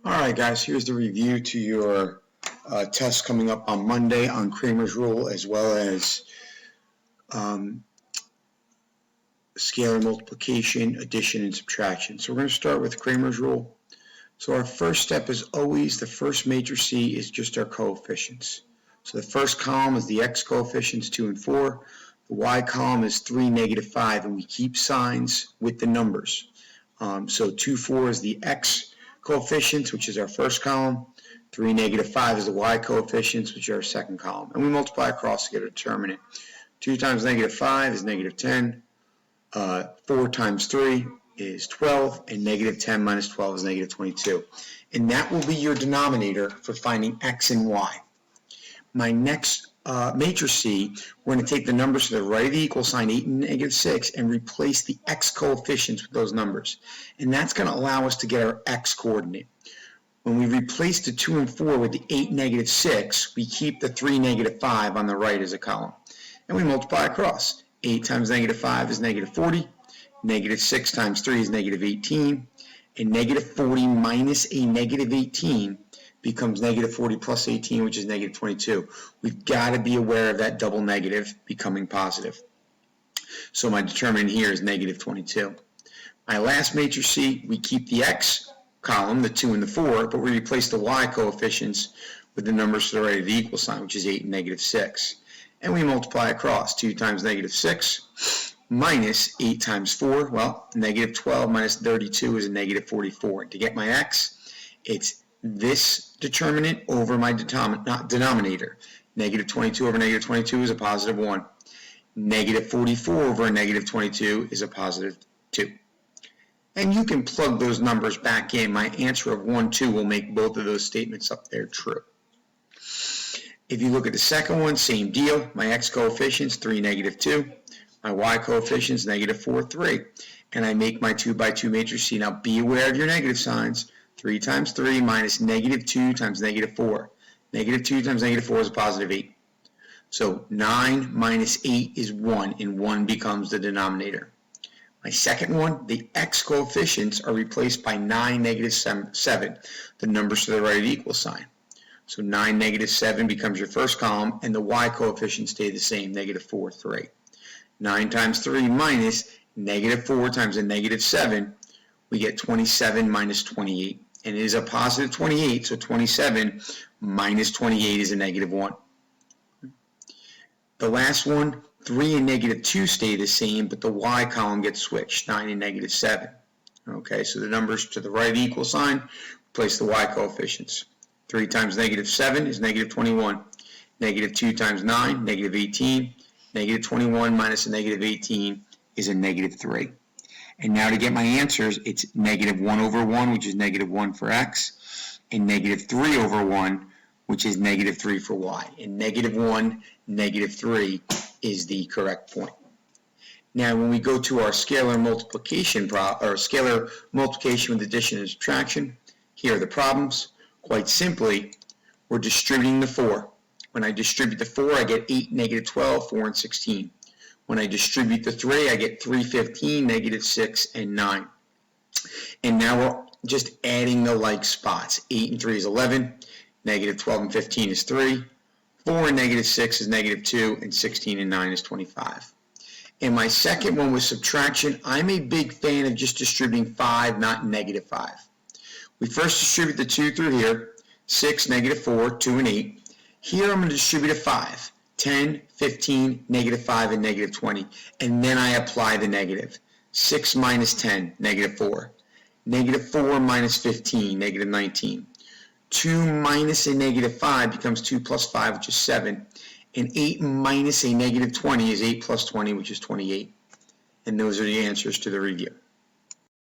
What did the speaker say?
Alright guys, here's the review to your test coming up on Monday on Kramers rule as well as scalar multiplication, addition, and subtraction. So we're going to start with Kramers rule. So our first step is always the first matrix C is just our coefficients. So the first column is the x coefficients 2 and 4. The y column is 3, negative 5, and we keep signs with the numbers. So 2, 4 is the x coefficients, which is our first column. 3, negative 5 is the y coefficients, which is our second column. And we multiply across to get a determinant. 2 times negative 5 is negative 10. 4 times 3 is 12, and negative 10 minus 12 is negative 22. And that will be your denominator for finding x and y. My next matrix C, we're going to take the numbers to the right of the equal sign, 8 and negative 6, and replace the x coefficients with those numbers. And that's going to allow us to get our x coordinate. When we replace the 2 and 4 with the 8, negative 6, we keep the 3, negative 5 on the right as a column. And we multiply across. 8 times negative 5 is negative 40. Negative 6 times 3 is negative 18. And negative 40 minus a negative 18 becomes negative 40 plus 18, which is negative 22. We've got to be aware of that double negative becoming positive. So my determinant here is negative 22. My last matrix C, we keep the x column, the 2 and the 4, but we replace the y coefficients with the numbers to the right of the equal sign, which is 8 and negative 6. And we multiply across. 2 times negative 6 minus 8 times 4. Well, negative 12 minus 32 is a negative 44. To get my x, it's this determinant over my denominator. Negative 22 over negative 22 is a positive 1. Negative 44 over a negative 22 is a positive 2. And you can plug those numbers back in. My answer of 1, 2 will make both of those statements up there true. If you look at the second one, same deal. My x coefficients, 3, negative 2. My y coefficients, negative 4, 3. And I make my 2 by 2 matrix C. Now be aware of your negative signs. 3 times 3 minus negative 2 times negative 4. Negative 2 times negative 4 is a positive 8. So 9 minus 8 is 1, and 1 becomes the denominator. My second one, the x coefficients are replaced by 9, negative 7, the numbers to the right of the equal sign. So 9, negative 7 becomes your first column, and the y coefficients stay the same, negative 4, 3. 9 times 3 minus negative 4 times a negative 7, we get 27 minus 28. And it is a positive 28, so 27 minus 28 is a negative 1. The last one, 3 and negative 2 stay the same, but the y column gets switched, 9 and negative 7. Okay, so the numbers to the right of the equal sign, replace the y coefficients. 3 times negative 7 is negative 21. Negative 2 times 9, negative 18. Negative 21 minus a negative 18 is a negative 3. And now to get my answers, it's negative 1 over 1, which is negative 1 for x, and negative 3 over 1, which is negative 3 for y. And negative 1, negative 3 is the correct point. Now when we go to our scalar multiplication with addition and subtraction, here are the problems. Quite simply, we're distributing the 4. When I distribute the 4, I get 8, negative 12, 4, and 16. When I distribute the 3, I get 3, 15, negative 6, and 9. And now we're just adding the like spots. 8 and 3 is 11, negative 12 and 15 is 3, 4 and negative 6 is negative 2, and 16 and 9 is 25. And my second one was subtraction. I'm a big fan of just distributing 5, not negative 5. We first distribute the 2 through here, 6, negative 4, 2, and 8. Here I'm going to distribute a 5. 10, 15, negative 5, and negative 20. And then I apply the negative. 6 minus 10, negative 4. Negative 4 minus 15, negative 19. 2 minus a negative 5 becomes 2 plus 5, which is 7. And 8 minus a negative 20 is 8 plus 20, which is 28. And those are the answers to the review.